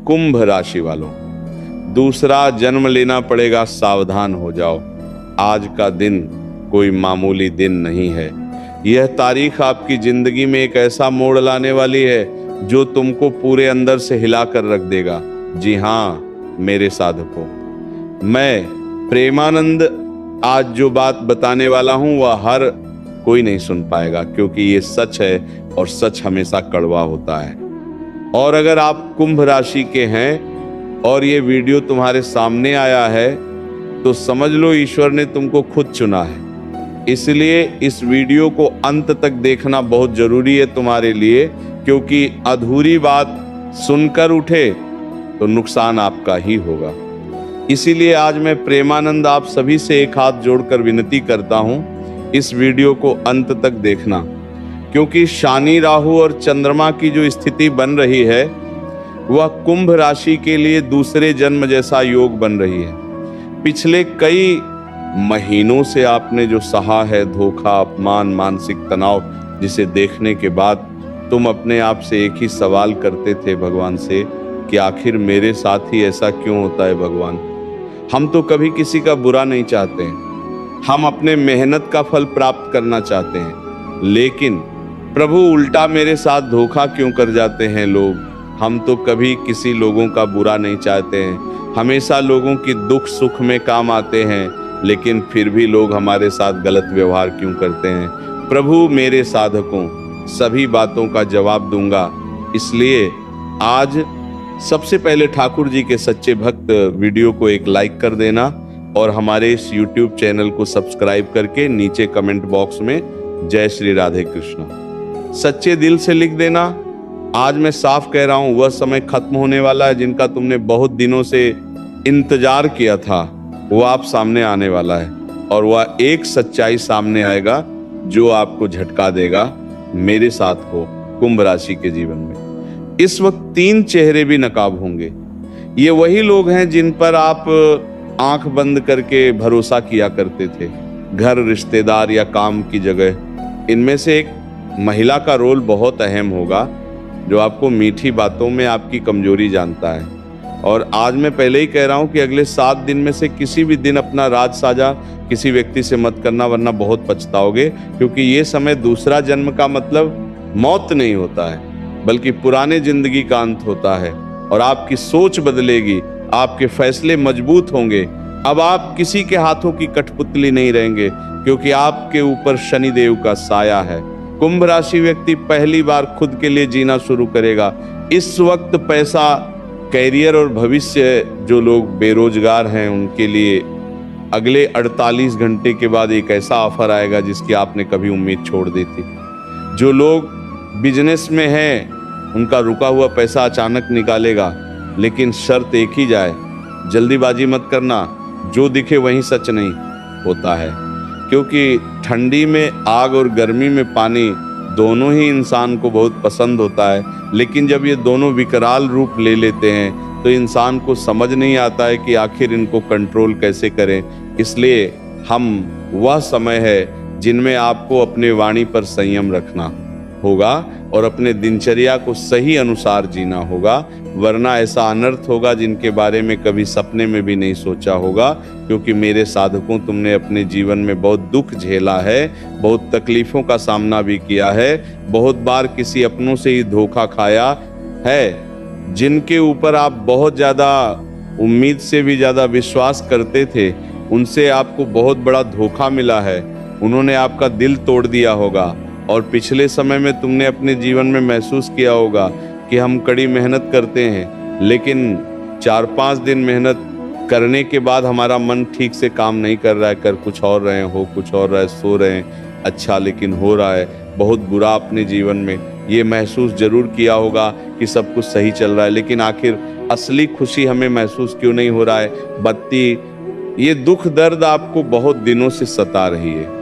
कुंभ राशि वालों, दूसरा जन्म लेना पड़ेगा, सावधान हो जाओ। आज का दिन कोई मामूली दिन नहीं है। यह तारीख आपकी जिंदगी में एक ऐसा मोड़ लाने वाली है जो तुमको पूरे अंदर से हिला कर रख देगा। जी हाँ मेरे साधकों, मैं प्रेमानंद आज जो बात बताने वाला हूं वह हर कोई नहीं सुन पाएगा, क्योंकि ये सच है और सच हमेशा कड़वा होता है। और अगर आप कुंभ राशि के हैं और ये वीडियो तुम्हारे सामने आया है तो समझ लो ईश्वर ने तुमको खुद चुना है। इसलिए इस वीडियो को अंत तक देखना बहुत जरूरी है तुम्हारे लिए, क्योंकि अधूरी बात सुनकर उठे तो नुकसान आपका ही होगा। इसीलिए आज मैं प्रेमानंद आप सभी से एक हाथ जोड़कर विनती करता हूं, इस वीडियो को अंत तक देखना, क्योंकि शनि राहु और चंद्रमा की जो स्थिति बन रही है वह कुंभ राशि के लिए दूसरे जन्म जैसा योग बन रही है। पिछले कई महीनों से आपने जो सहा है धोखा, अपमान, मानसिक तनाव, जिसे देखने के बाद तुम अपने आप से एक ही सवाल करते थे भगवान से कि आखिर मेरे साथ ही ऐसा क्यों होता है भगवान। हम तो कभी किसी का बुरा नहीं चाहते हैं, हम अपने मेहनत का फल प्राप्त करना चाहते हैं, लेकिन प्रभु उल्टा मेरे साथ धोखा क्यों कर जाते हैं लोग। हम तो कभी किसी लोगों का बुरा नहीं चाहते हैं, हमेशा लोगों की दुख सुख में काम आते हैं, लेकिन फिर भी लोग हमारे साथ गलत व्यवहार क्यों करते हैं। प्रभु मेरे साधकों सभी बातों का जवाब दूंगा। इसलिए आज सबसे पहले ठाकुर जी के सच्चे भक्त वीडियो को एक लाइक कर देना और हमारे इस YouTube चैनल को सब्सक्राइब करके नीचे कमेंट बॉक्स में जय श्री राधे कृष्ण सच्चे दिल से लिख देना। आज मैं साफ कह रहा हूं, वह समय खत्म होने वाला है जिनका तुमने बहुत दिनों से इंतजार किया था, वो आप सामने आने वाला है। और वह एक सच्चाई सामने आएगा जो आपको झटका देगा मेरे साथ को कुंभ राशि के जीवन में। इस वक्त 3 चेहरे भी नकाब होंगे। ये वही लोग हैं जिन पर आप आंख बंद करके भरोसा किया करते थे, घर, रिश्तेदार या काम की जगह। इनमें से एक महिला का रोल बहुत अहम होगा जो आपको मीठी बातों में आपकी कमजोरी जानता है। और आज मैं पहले ही कह रहा हूं कि अगले 7 दिन में से किसी भी दिन अपना राज साझा किसी व्यक्ति से मत करना, वरना बहुत पछताओगे। क्योंकि ये समय दूसरा जन्म का मतलब मौत नहीं होता है, बल्कि पुराने जिंदगी का अंत होता है। और आपकी सोच बदलेगी, आपके फैसले मजबूत होंगे। अब आप किसी के हाथों की कठपुतली नहीं रहेंगे, क्योंकि आपके ऊपर शनिदेव का साया है। कुंभ राशि व्यक्ति पहली बार खुद के लिए जीना शुरू करेगा। इस वक्त पैसा, कैरियर और भविष्य, जो लोग बेरोजगार हैं उनके लिए अगले 48 घंटे के बाद एक ऐसा ऑफर आएगा जिसकी आपने कभी उम्मीद छोड़ दी थी। जो लोग बिजनेस में हैं उनका रुका हुआ पैसा अचानक निकालेगा, लेकिन शर्त एक ही जाए, जल्दीबाजी मत करना। जो दिखे वही सच नहीं होता है, क्योंकि ठंडी में आग और गर्मी में पानी दोनों ही इंसान को बहुत पसंद होता है, लेकिन जब ये दोनों विकराल रूप ले लेते हैं तो इंसान को समझ नहीं आता है कि आखिर इनको कंट्रोल कैसे करें। इसलिए वह समय है जिनमें आपको अपने वाणी पर संयम रखना होगा और अपने दिनचर्या को सही अनुसार जीना होगा, वरना ऐसा अनर्थ होगा जिनके बारे में कभी सपने में भी नहीं सोचा होगा। क्योंकि मेरे साधकों, तुमने अपने जीवन में बहुत दुख झेला है, बहुत तकलीफों का सामना भी किया है, बहुत बार किसी अपनों से ही धोखा खाया है। जिनके ऊपर आप बहुत ज़्यादा उम्मीद से भी ज़्यादा विश्वास करते थे, उनसे आपको बहुत बड़ा धोखा मिला है। उन्होंने आपका दिल तोड़ दिया होगा। और पिछले समय में तुमने अपने जीवन में महसूस किया होगा कि हम कड़ी मेहनत करते हैं, लेकिन 4-5 दिन मेहनत करने के बाद हमारा मन ठीक से काम नहीं कर रहा है, कर कुछ और रहे हैं, हो कुछ और रहा है, सो रहे हैं अच्छा लेकिन हो रहा है बहुत बुरा। अपने जीवन में ये महसूस जरूर किया होगा कि सब कुछ सही चल रहा है, लेकिन आखिर असली खुशी हमें महसूस क्यों नहीं हो रहा है। बत्ती, ये दुख दर्द आपको बहुत दिनों से सता रही है।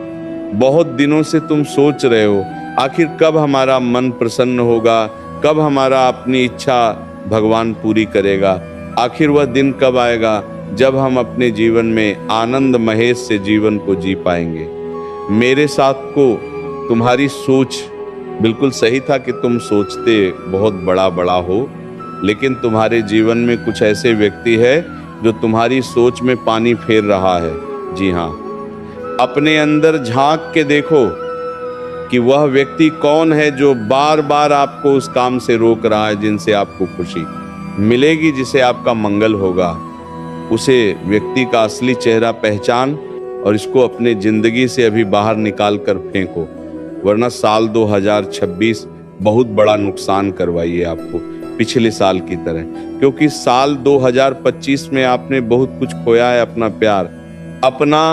बहुत दिनों से तुम सोच रहे हो आखिर कब हमारा मन प्रसन्न होगा, कब हमारा अपनी इच्छा भगवान पूरी करेगा, आखिर वह दिन कब आएगा जब हम अपने जीवन में आनंद महेश से जीवन को जी पाएंगे। मेरे साथ को तुम्हारी सोच बिल्कुल सही था कि तुम सोचते बहुत बड़ा बड़ा हो, लेकिन तुम्हारे जीवन में कुछ ऐसे व्यक्ति है जो तुम्हारी सोच में पानी फेर रहा है। जी हाँ, अपने अंदर झांक के देखो कि वह व्यक्ति कौन है जो बार बार आपको उस काम से रोक रहा है जिनसे आपको खुशी मिलेगी, जिसे आपका मंगल होगा। उसे व्यक्ति का असली चेहरा पहचान और इसको अपने जिंदगी से अभी बाहर निकाल कर फेंको, वरना साल 2026 बहुत बड़ा नुकसान करवाइए आपको पिछले साल की तरह। क्योंकि साल 2025 में आपने बहुत कुछ खोया है, अपना प्यार, अपना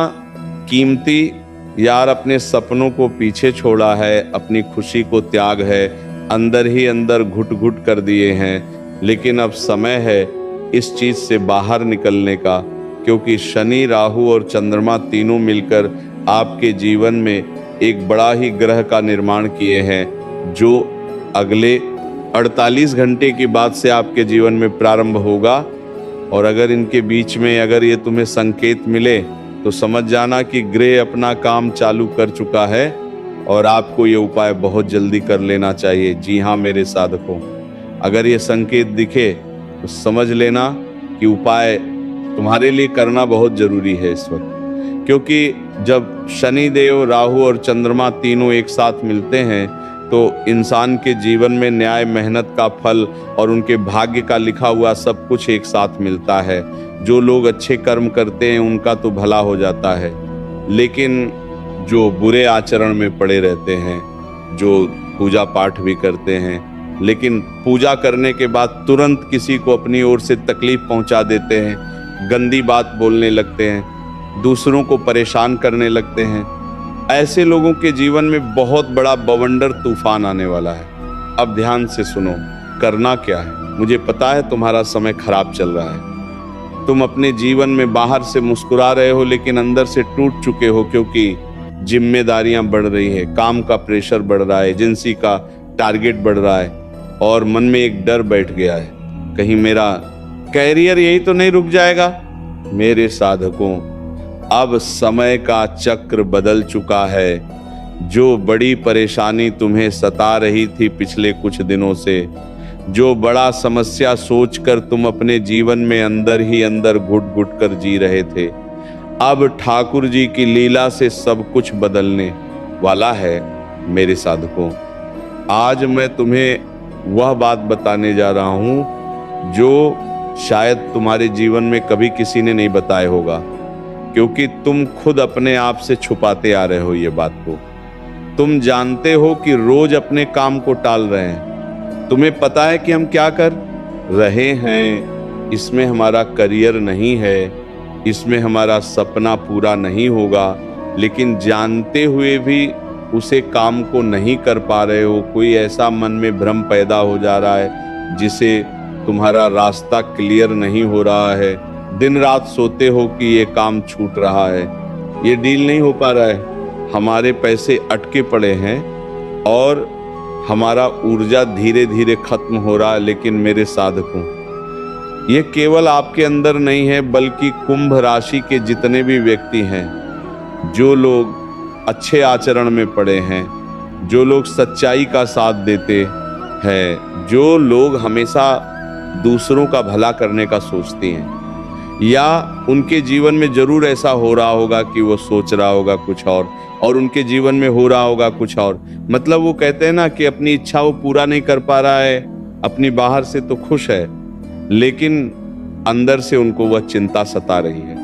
कीमती यार, अपने सपनों को पीछे छोड़ा है, अपनी खुशी को त्याग है, अंदर ही अंदर घुट घुट कर दिए हैं। लेकिन अब समय है इस चीज से बाहर निकलने का, क्योंकि शनि, राहु और चंद्रमा तीनों मिलकर आपके जीवन में एक बड़ा ही ग्रह का निर्माण किए हैं, जो अगले 48 घंटे के बाद से आपके जीवन में प्रारंभ होगा। और अगर इनके बीच में अगर ये तुम्हें संकेत मिले तो समझ जाना कि ग्रह अपना काम चालू कर चुका है और आपको ये उपाय बहुत जल्दी कर लेना चाहिए। जी हाँ मेरे साधकों, अगर ये संकेत दिखे तो समझ लेना कि उपाय तुम्हारे लिए करना बहुत जरूरी है इस वक्त। क्योंकि जब शनि देव, राहु और चंद्रमा तीनों एक साथ मिलते हैं तो इंसान के जीवन में न्याय, मेहनत का फल और उनके भाग्य का लिखा हुआ सब कुछ एक साथ मिलता है। जो लोग अच्छे कर्म करते हैं उनका तो भला हो जाता है, लेकिन जो बुरे आचरण में पड़े रहते हैं, जो पूजा पाठ भी करते हैं लेकिन पूजा करने के बाद तुरंत किसी को अपनी ओर से तकलीफ पहुंचा देते हैं, गंदी बात बोलने लगते हैं, दूसरों को परेशान करने लगते हैं, ऐसे लोगों के जीवन में बहुत बड़ा बवंडर तूफान आने वाला है। अब ध्यान से सुनो, करना क्या है। मुझे पता है तुम्हारा समय खराब चल रहा है, तुम अपने जीवन में बाहर से मुस्कुरा रहे हो लेकिन अंदर से टूट चुके हो, क्योंकि जिम्मेदारियां बढ़ रही है, काम का प्रेशर बढ़ रहा है, एजेंसी का टारगेट बढ़ रहा है और मन में एक डर बैठ गया है, कहीं मेरा कैरियर यही तो नहीं रुक जाएगा। मेरे साधकों, अब समय का चक्र बदल चुका है। जो बड़ी परेशानी तुम्हें सता रही थी पिछले कुछ दिनों से, जो बड़ा समस्या सोचकर तुम अपने जीवन में अंदर ही अंदर घुट घुट कर जी रहे थे, अब ठाकुर जी की लीला से सब कुछ बदलने वाला है। मेरे साधकों, आज मैं तुम्हें वह बात बताने जा रहा हूं जो शायद तुम्हारे जीवन में कभी किसी ने नहीं बताया होगा, क्योंकि तुम खुद अपने आप से छुपाते आ रहे हो ये बात को। तुम जानते हो कि रोज अपने काम को टाल रहे हैं, तुम्हें पता है कि हम क्या कर रहे हैं, इसमें हमारा करियर नहीं है, इसमें हमारा सपना पूरा नहीं होगा, लेकिन जानते हुए भी उसे काम को नहीं कर पा रहे हो। कोई ऐसा मन में भ्रम पैदा हो जा रहा है जिसे तुम्हारा रास्ता क्लियर नहीं हो रहा है। दिन रात सोते हो कि ये काम छूट रहा है, ये डील नहीं हो पा रहा है, हमारे पैसे अटके पड़े हैं और हमारा ऊर्जा धीरे धीरे खत्म हो रहा है। लेकिन मेरे साधकों, ये केवल आपके अंदर नहीं है, बल्कि कुंभ राशि के जितने भी व्यक्ति हैं, जो लोग अच्छे आचरण में पड़े हैं, जो लोग सच्चाई का साथ देते हैं, जो लोग हमेशा दूसरों का भला करने का सोचते हैं, या उनके जीवन में जरूर ऐसा हो रहा होगा कि वो सोच रहा होगा कुछ और उनके जीवन में हो रहा होगा कुछ और। मतलब वो कहते हैं ना कि अपनी इच्छा वो पूरा नहीं कर पा रहा है, अपनी बाहर से तो खुश है लेकिन अंदर से उनको वह चिंता सता रही है।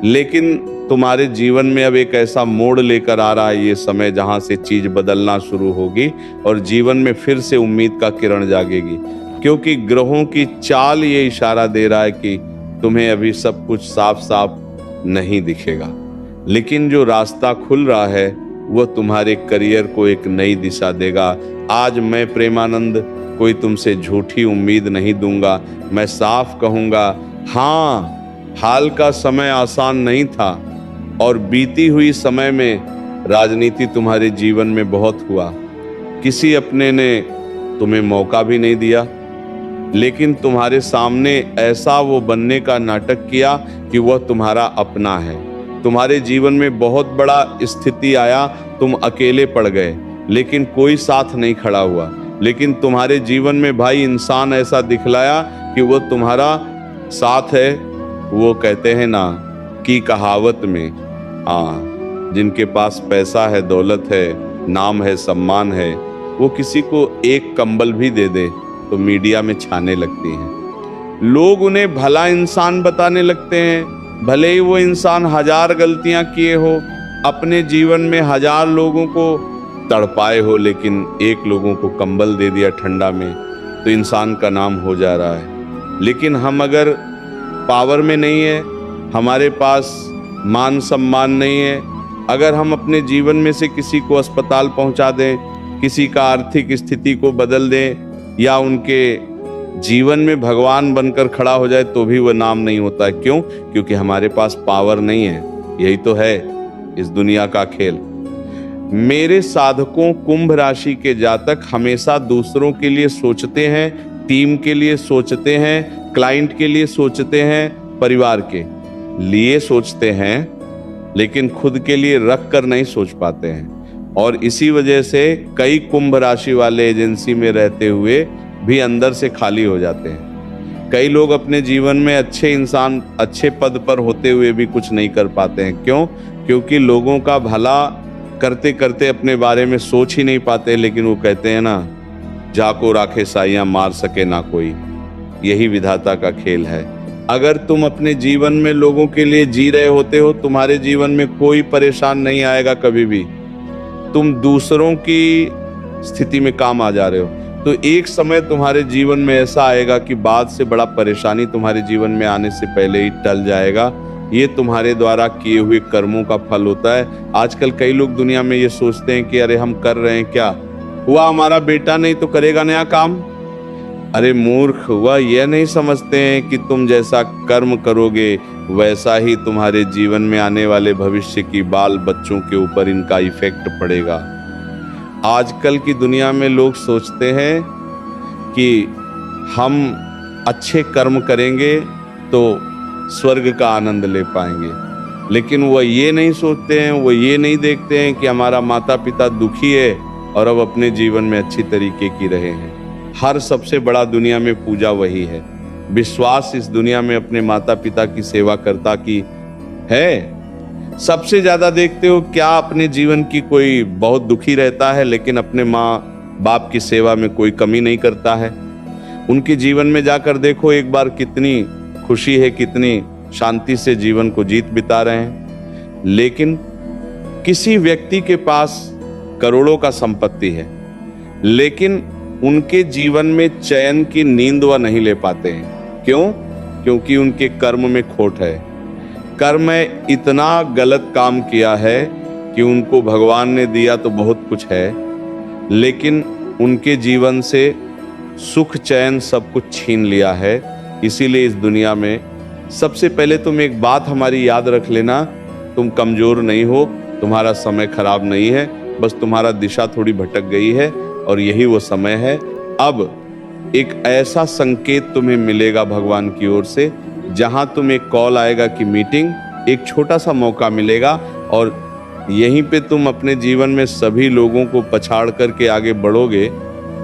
लेकिन तुम्हारे जीवन में अब एक ऐसा मोड़ लेकर आ रहा है ये समय, जहां से चीज बदलना शुरू होगी और जीवन में फिर से उम्मीद का किरण जागेगी, क्योंकि ग्रहों की चाल ये इशारा दे रहा है कि तुम्हें अभी सब कुछ साफ साफ नहीं दिखेगा, लेकिन जो रास्ता खुल रहा है वह तुम्हारे करियर को एक नई दिशा देगा। आज मैं प्रेमानंद कोई तुमसे झूठी उम्मीद नहीं दूंगा, मैं साफ कहूंगा, हाँ, हाल का समय आसान नहीं था और बीती हुई समय में राजनीति तुम्हारे जीवन में बहुत हुआ। किसी अपने ने तुम्हें मौका भी नहीं दिया, लेकिन तुम्हारे सामने ऐसा वो बनने का नाटक किया कि वह तुम्हारा अपना है। तुम्हारे जीवन में बहुत बड़ा स्थिति आया, तुम अकेले पड़ गए, लेकिन कोई साथ नहीं खड़ा हुआ। लेकिन तुम्हारे जीवन में भाई इंसान ऐसा दिखलाया कि वो तुम्हारा साथ है। वो कहते हैं ना कि कहावत में, हाँ, जिनके पास पैसा है, दौलत है, नाम है, सम्मान है, वो किसी को एक कंबल भी दे दे तो मीडिया में छाने लगती हैं। लोग उन्हें भला इंसान बताने लगते हैं, भले ही वो इंसान 1000 गलतियां किए हो, अपने जीवन में 1000 लोगों को तड़पाए हो, लेकिन एक लोगों को कंबल दे दिया ठंडा में तो इंसान का नाम हो जा रहा है। लेकिन हम अगर पावर में नहीं है, हमारे पास मान सम्मान नहीं है, अगर हम अपने जीवन में से किसी को अस्पताल पहुंचा दें, किसी का आर्थिक स्थिति को बदल दें या उनके जीवन में भगवान बनकर खड़ा हो जाए तो भी वह नाम नहीं होता है। क्यों? क्योंकि हमारे पास पावर नहीं है। यही तो है इस दुनिया का खेल। मेरे साधकों कुंभ राशि के जातक हमेशा दूसरों के लिए सोचते हैं, टीम के लिए सोचते हैं, क्लाइंट के लिए सोचते हैं, परिवार के लिए सोचते हैं, लेकिन खुद के लिए रख कर नहीं सोच पाते हैं। और इसी वजह से कई कुंभ राशि वाले एजेंसी में रहते हुए भी अंदर से खाली हो जाते हैं। कई लोग अपने जीवन में अच्छे इंसान, अच्छे पद पर होते हुए भी कुछ नहीं कर पाते हैं। क्यों? क्योंकि लोगों का भला करते करते अपने बारे में सोच ही नहीं पाते। लेकिन वो कहते हैं ना, जाको राखे साइयां मार सके ना कोई। यही विधाता का खेल है। अगर तुम अपने जीवन में लोगों के लिए जी रहे होते हो, तुम्हारे जीवन में कोई परेशान नहीं आएगा कभी भी। तुम दूसरों की स्थिति में काम आ जा रहे हो, तो एक समय तुम्हारे जीवन में ऐसा आएगा कि बाद से बड़ा परेशानी तुम्हारे जीवन में आने से पहले ही टल जाएगा। ये तुम्हारे द्वारा किए हुए कर्मों का फल होता है। आजकल कई लोग दुनिया में ये सोचते हैं कि अरे हम कर रहे हैं, क्या हुआ, हमारा बेटा नहीं तो करेगा नया काम। अरे मूर्ख, वह यह नहीं समझते हैं कि तुम जैसा कर्म करोगे वैसा ही तुम्हारे जीवन में आने वाले भविष्य की बाल बच्चों के ऊपर इनका इफेक्ट पड़ेगा। आजकल की दुनिया में लोग सोचते हैं कि हम अच्छे कर्म करेंगे तो स्वर्ग का आनंद ले पाएंगे, लेकिन वो ये नहीं सोचते हैं, वो ये नहीं देखते हैं कि हमारा माता पिता दुखी है और अब अपने जीवन में अच्छी तरीके की रहे हैं। हर सबसे बड़ा दुनिया में पूजा वही है। विश्वास इस दुनिया में अपने माता पिता की सेवा करता की है। सबसे ज्यादा देखते हो क्या अपने जीवन की कोई बहुत दुखी रहता है लेकिन अपने माँ बाप की सेवा में कोई कमी नहीं करता है। उनके जीवन में जाकर देखो एक बार, कितनी खुशी है, कितनी शांति से जीवन को जीत बिता रहे हैं। लेकिन किसी व्यक्ति के पास करोड़ों का संपत्ति है, लेकिन उनके जीवन में चैन की नींद वह नहीं ले पाते हैं। क्यों? क्योंकि उनके कर्म में खोट है। कर्म में इतना गलत काम किया है कि उनको भगवान ने दिया तो बहुत कुछ है, लेकिन उनके जीवन से सुख चैन सब कुछ छीन लिया है। इसीलिए इस दुनिया में सबसे पहले तुम एक बात हमारी याद रख लेना, तुम कमजोर नहीं हो, तुम्हारा समय खराब नहीं है, बस तुम्हारा दिशा थोड़ी भटक गई है और यही वो समय है। अब एक ऐसा संकेत तुम्हें मिलेगा भगवान की ओर से, जहां तुम एक कॉल आएगा कि मीटिंग, एक छोटा सा मौका मिलेगा और यहीं पे तुम अपने जीवन में सभी लोगों को पछाड़ करके आगे बढ़ोगे।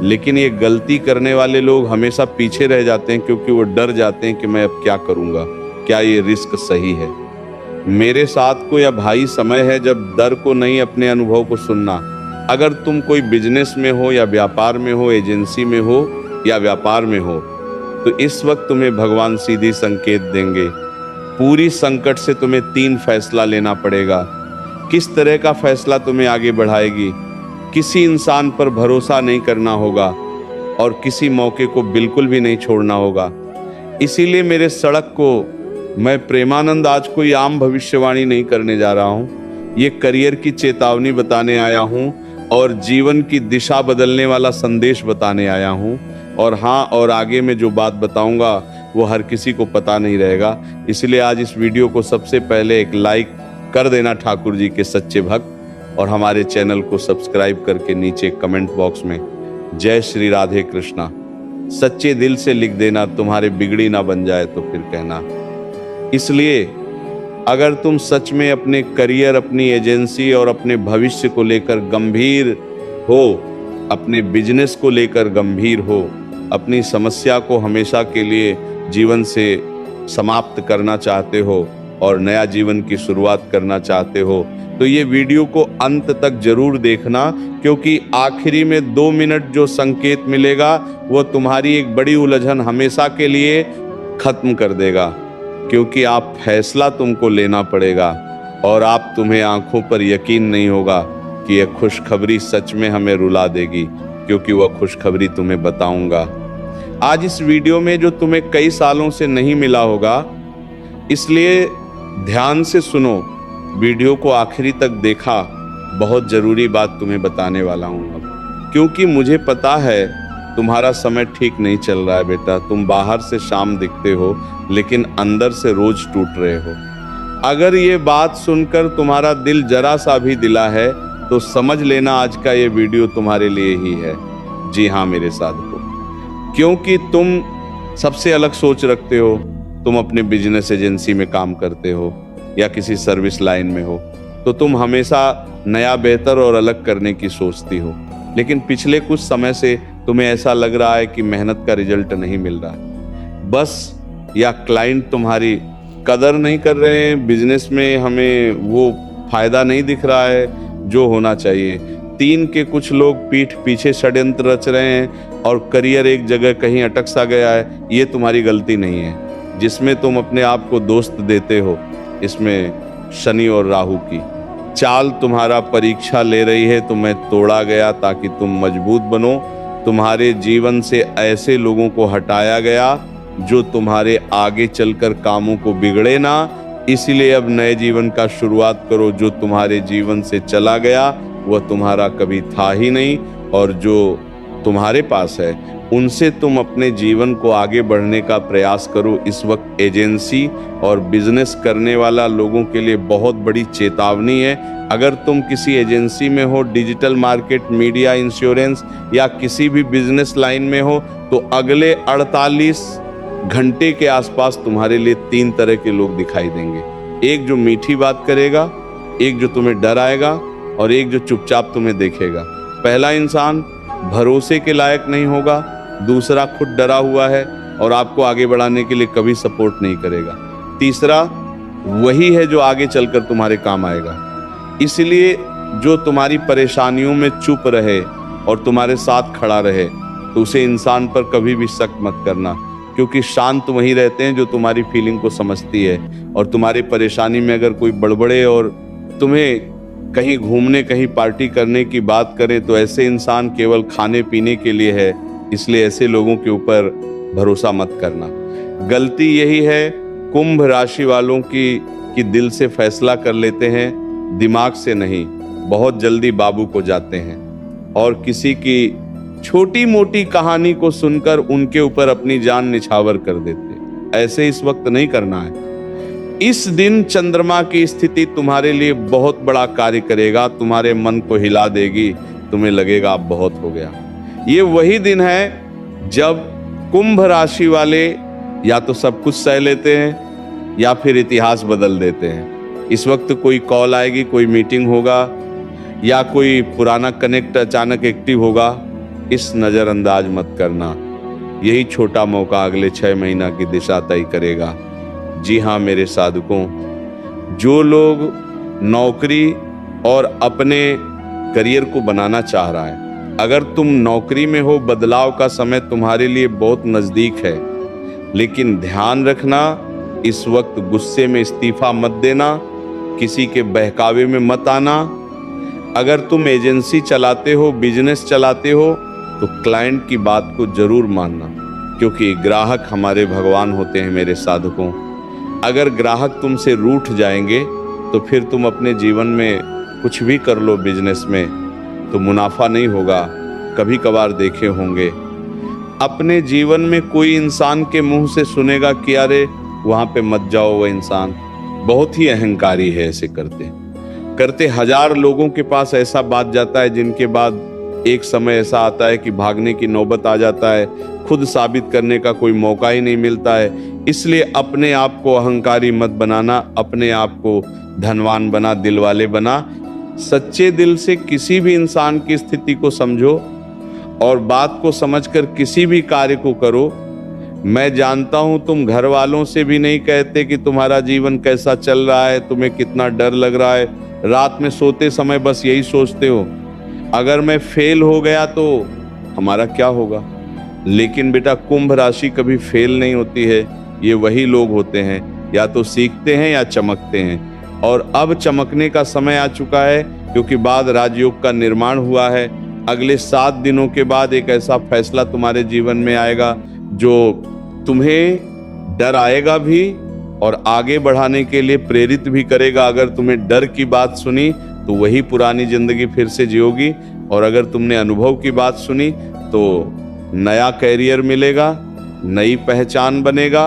लेकिन ये गलती करने वाले लोग हमेशा पीछे रह जाते हैं, क्योंकि वो डर जाते हैं कि मैं अब क्या करूंगा, क्या ये रिस्क सही है। मेरे साथ को या भाई समय है जब डर को नहीं, अपने अनुभव को सुनना। अगर तुम कोई बिजनेस में हो या व्यापार में हो, एजेंसी में हो या व्यापार में हो, तो इस वक्त तुम्हें भगवान सीधी संकेत देंगे। पूरी संकट से तुम्हें 3 फैसला लेना पड़ेगा। किस तरह का फैसला तुम्हें आगे बढ़ाएगी? किसी इंसान पर भरोसा नहीं करना होगा और किसी मौके को बिल्कुल भी नहीं छोड़ना होगा। इसीलिए मेरे सड़क को मैं प्रेमानंद आज कोई आम भविष्यवाणी नहीं करने जा रहा हूँ। ये करियर की चेतावनी बताने आया हूँ और जीवन की दिशा बदलने वाला संदेश बताने आया हूँ। और हाँ, और आगे में जो बात बताऊंगा वो हर किसी को पता नहीं रहेगा। इसलिए आज इस वीडियो को सबसे पहले एक लाइक कर देना ठाकुर जी के सच्चे भक्त, और हमारे चैनल को सब्सक्राइब करके नीचे कमेंट बॉक्स में जय श्री राधे कृष्णा सच्चे दिल से लिख देना। तुम्हारे बिगड़ी ना बन जाए तो फिर कहना। इसलिए अगर तुम सच में अपने करियर, अपनी एजेंसी और अपने भविष्य को लेकर गंभीर हो अपने बिजनेस को लेकर गंभीर हो, अपनी समस्या को हमेशा के लिए जीवन से समाप्त करना चाहते हो और नया जीवन की शुरुआत करना चाहते हो, तो ये वीडियो को अंत तक जरूर देखना, क्योंकि आखिरी में 2 मिनट जो संकेत मिलेगा वो तुम्हारी एक बड़ी उलझन हमेशा के लिए खत्म कर देगा। क्योंकि आप फैसला तुमको लेना पड़ेगा और आप तुम्हें आंखों पर यकीन नहीं होगा कि यह खुशखबरी सच में हमें रुला देगी, क्योंकि वह खुशखबरी तुम्हें बताऊंगा आज इस वीडियो में, जो तुम्हें कई सालों से नहीं मिला होगा। इसलिए ध्यान से सुनो, वीडियो को आखिरी तक देखा, बहुत जरूरी बात तुम्हें बताने वाला हूं अब। क्योंकि मुझे पता है तुम्हारा समय ठीक नहीं चल रहा है बेटा। तुम बाहर से शाम दिखते हो लेकिन अंदर से रोज टूट रहे हो। अगर ये बात सुनकर तुम्हारा दिल जरा सा भी दिला है तो समझ लेना आज का ये वीडियो तुम्हारे लिए ही है। जी हाँ मेरे साथियों, क्योंकि तुम सबसे अलग सोच रखते हो। तुम अपने बिजनेस एजेंसी में काम करते हो या किसी सर्विस लाइन में हो, तो तुम हमेशा नया, बेहतर और अलग करने की सोचती हो। लेकिन पिछले कुछ समय से तुम्हें ऐसा लग रहा है कि मेहनत का रिजल्ट नहीं मिल रहा है बस, या क्लाइंट तुम्हारी कदर नहीं कर रहे हैं, बिजनेस में हमें वो फायदा नहीं दिख रहा है जो होना चाहिए। 3 के कुछ लोग पीठ पीछे षड्यंत्र रच रहे हैं और करियर एक जगह कहीं अटक सा गया है। ये तुम्हारी गलती नहीं है जिसमें तुम अपने आप को दोस्त देते हो। इसमें शनि और राहु की चाल तुम्हारा परीक्षा ले रही है। तुम्हें तोड़ा गया ताकि तुम मजबूत बनो। तुम्हारे जीवन से ऐसे लोगों को हटाया गया जो तुम्हारे आगे चलकर कामों को बिगड़े ना। इसीलिए अब नए जीवन का शुरुआत करो। जो तुम्हारे जीवन से चला गया वह तुम्हारा कभी था ही नहीं, और जो तुम्हारे पास है उनसे तुम अपने जीवन को आगे बढ़ने का प्रयास करो। इस वक्त एजेंसी और बिजनेस करने वाला लोगों के लिए बहुत बड़ी चेतावनी है। अगर तुम किसी एजेंसी में हो, डिजिटल मार्केट, मीडिया, इंश्योरेंस या किसी भी बिजनेस लाइन में हो, तो अगले 48 घंटे के आसपास तुम्हारे लिए 3 तरह के लोग दिखाई देंगे। एक जो मीठी बात करेगा, एक जो तुम्हें डराएगा और एक जो चुपचाप तुम्हें देखेगा। पहला इंसान भरोसे के लायक नहीं होगा, दूसरा खुद डरा हुआ है और आपको आगे बढ़ाने के लिए कभी सपोर्ट नहीं करेगा। तीसरा वही है जो आगे चलकर तुम्हारे काम आएगा। इसलिए जो तुम्हारी परेशानियों में चुप रहे और तुम्हारे साथ खड़ा रहे, तो उसे इंसान पर कभी भी शक मत करना, क्योंकि शांत वही रहते हैं जो तुम्हारी फीलिंग को समझती है। और तुम्हारी परेशानी में अगर कोई बड़बड़े और तुम्हें कहीं घूमने, कहीं पार्टी करने की बात करे, तो ऐसे इंसान केवल खाने पीने के लिए है। इसलिए ऐसे लोगों के ऊपर भरोसा मत करना। गलती यही है कुंभ राशि वालों की कि दिल से फैसला कर लेते हैं, दिमाग से नहीं। बहुत जल्दी बाबू को जाते हैं और किसी की छोटी मोटी कहानी को सुनकर उनके ऊपर अपनी जान निछावर कर देते हैं। ऐसे इस वक्त नहीं करना है। इस दिन चंद्रमा की स्थिति तुम्हारे लिए बहुत बड़ा कार्य करेगा, तुम्हारे मन को हिला देगी। तुम्हें लगेगा अब बहुत हो गया। ये वही दिन है जब कुंभ राशि वाले या तो सब कुछ सह लेते हैं या फिर इतिहास बदल देते हैं। इस वक्त कोई कॉल आएगी, कोई मीटिंग होगा या कोई पुराना कनेक्ट अचानक एक्टिव होगा। इस नजरअंदाज मत करना। यही छोटा मौका अगले 6 महीना की दिशा तय करेगा। जी हाँ मेरे साधकों, जो लोग नौकरी और अपने करियर को बनाना चाह रहा है, अगर तुम नौकरी में हो, बदलाव का समय तुम्हारे लिए बहुत नजदीक है। लेकिन ध्यान रखना, इस वक्त गुस्से में इस्तीफा मत देना, किसी के बहकावे में मत आना। अगर तुम एजेंसी चलाते हो, बिजनेस चलाते हो, तो क्लाइंट की बात को जरूर मानना, क्योंकि ग्राहक हमारे भगवान होते हैं मेरे साधकों। अगर ग्राहक तुमसे रूठ जाएंगे तो फिर तुम अपने जीवन में कुछ भी कर लो बिजनेस में, तो मुनाफा नहीं होगा। कभी कभार देखे होंगे अपने जीवन में कोई इंसान के मुंह से सुनेगा कि अरे वहां पे मत जाओ, वह इंसान बहुत ही अहंकारी है। ऐसे करते करते 1000 लोगों के पास ऐसा बात जाता है, जिनके बाद एक समय ऐसा आता है कि भागने की नौबत आ जाता है। खुद साबित करने का कोई मौका ही नहीं मिलता है। इसलिए अपने आप को अहंकारी मत बनाना, अपने आप को धनवान बना, दिलवाले बना। सच्चे दिल से किसी भी इंसान की स्थिति को समझो और बात को समझकर किसी भी कार्य को करो। मैं जानता हूं तुम घर वालों से भी नहीं कहते कि तुम्हारा जीवन कैसा चल रहा है, तुम्हें कितना डर लग रहा है। रात में सोते समय बस यही सोचते हो, अगर मैं फेल हो गया तो हमारा क्या होगा। लेकिन बेटा, कुंभ राशि कभी फेल नहीं होती है। ये वही लोग होते हैं, या तो सीखते हैं या चमकते हैं। और अब चमकने का समय आ चुका है, क्योंकि बाद राजयोग का निर्माण हुआ है। अगले 7 दिनों के बाद एक ऐसा फैसला तुम्हारे जीवन में आएगा जो तुम्हें डराएगा भी और आगे बढ़ाने के लिए प्रेरित भी करेगा। अगर तुम्हें डर की बात सुनी तो वही पुरानी जिंदगी फिर से जियोगी, और अगर तुमने अनुभव की बात सुनी तो नया कैरियर मिलेगा, नई पहचान बनेगा,